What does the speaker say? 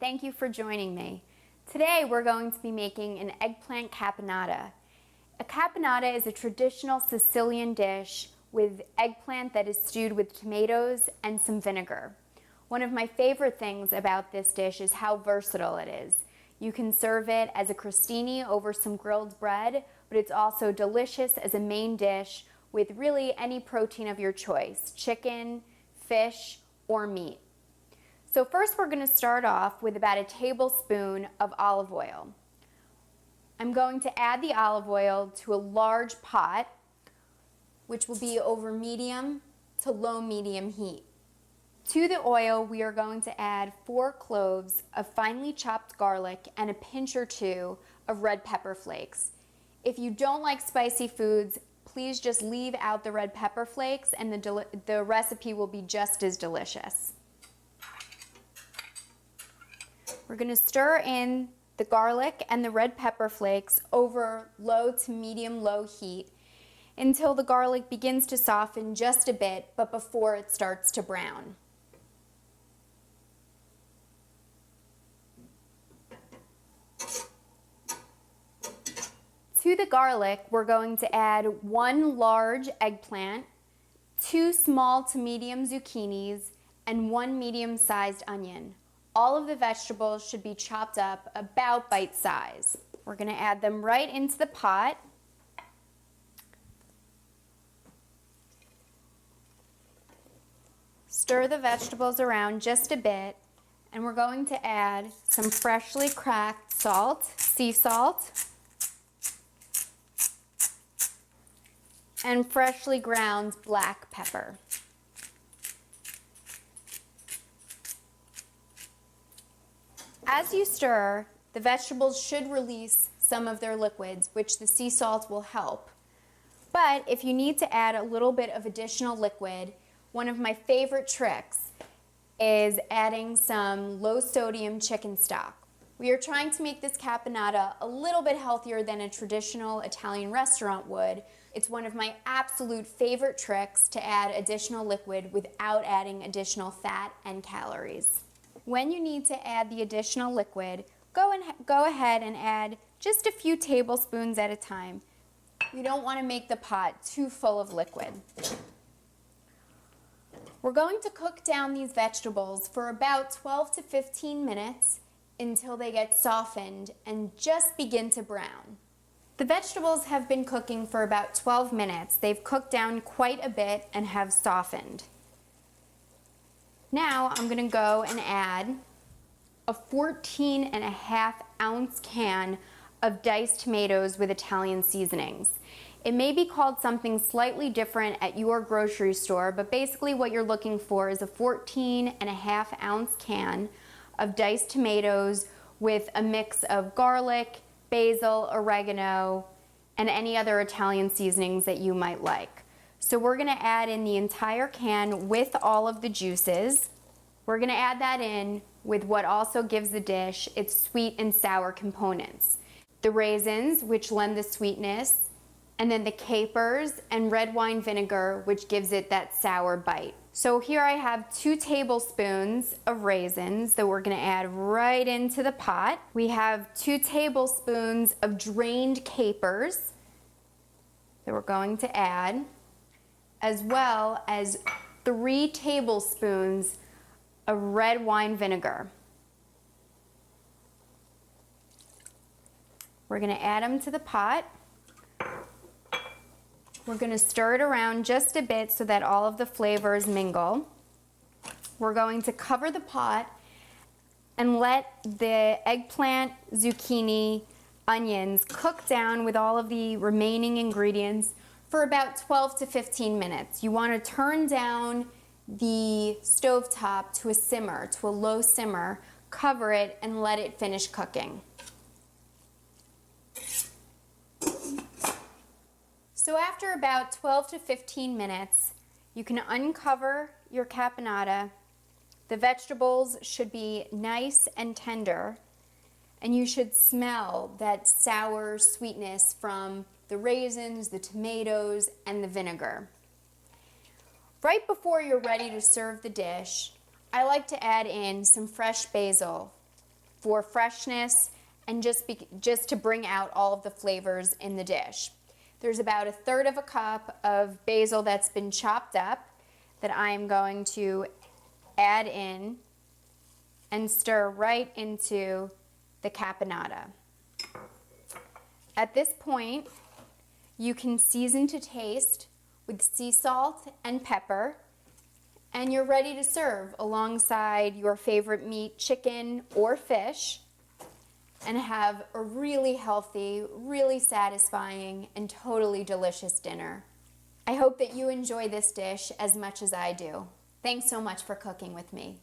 thank you for joining me. Today we're going to be making an eggplant caponata. A caponata is a traditional Sicilian dish with eggplant that is stewed with tomatoes and some vinegar. One of my favorite things about this dish is how versatile it is. You can serve it as a crostini over some grilled bread, but it's also delicious as a main dish with really any protein of your choice, chicken, fish, or meat. So first we're going to start off with about a tablespoon of olive oil. I'm going to add the olive oil to a large pot, which will be over medium to low medium heat. To the oil, we are going to add 4 cloves of finely chopped garlic and a pinch or 2 of red pepper flakes. If you don't like spicy foods, please just leave out the red pepper flakes and the recipe will be just as delicious. We're going to stir in the garlic and the red pepper flakes over low to medium-low heat until the garlic begins to soften just a bit, but before it starts to brown. To the garlic, we're going to add 1 large eggplant, 2 small to medium zucchinis, and 1 medium-sized onion. All of the vegetables should be chopped up about bite size. We're going to add them right into the pot. Stir the vegetables around just a bit, and we're going to add some freshly cracked salt, sea salt, and freshly ground black pepper. As you stir, the vegetables should release some of their liquids, which the sea salt will help. But if you need to add a little bit of additional liquid, one of my favorite tricks is adding some low sodium chicken stock. We are trying to make this caponata a little bit healthier than a traditional Italian restaurant would. It's one of my absolute favorite tricks to add additional liquid without adding additional fat and calories. When you need to add the additional liquid, go ahead and add just a few tablespoons at a time. You don't want to make the pot too full of liquid. We're going to cook down these vegetables for about 12 to 15 minutes until they get softened and just begin to brown. The vegetables have been cooking for about 12 minutes. They've cooked down quite a bit and have softened. Now I'm going to go and add a 14.5-ounce can of diced tomatoes with Italian seasonings. It may be called something slightly different at your grocery store, but basically what you're looking for is a 14.5-ounce can of diced tomatoes with a mix of garlic, basil, oregano, and any other Italian seasonings that you might like. So we're going to add in the entire can with all of the juices. We're going to add that in with what also gives the dish its sweet and sour components. The raisins, which lend the sweetness, and then the capers and red wine vinegar, which gives it that sour bite. So here I have 2 tablespoons of raisins that we're going to add right into the pot. We have 2 tablespoons of drained capers that we're going to add, as well as 3 tablespoons of red wine vinegar. We're going to add them to the pot. We're going to stir it around just a bit so that all of the flavors mingle. We're going to cover the pot and let the eggplant, zucchini, onions cook down with all of the remaining ingredients for about 12 to 15 minutes. You want to turn down the stovetop to a simmer, to a low simmer, cover it and let it finish cooking. So after about 12 to 15 minutes, you can uncover your caponata. The vegetables should be nice and tender, and you should smell that sour sweetness from the raisins, the tomatoes, and the vinegar. Right before you're ready to serve the dish, I like to add in some fresh basil. for freshness and just to bring out all of the flavors in the dish. There's about 1/3 cup of basil that's been chopped up that I'm going to add in and stir right into the caponata. At this point, you can season to taste with sea salt and pepper, and you're ready to serve alongside your favorite meat, chicken or fish, and have a really healthy, really satisfying, and totally delicious dinner. I hope that you enjoy this dish as much as I do. Thanks so much for cooking with me.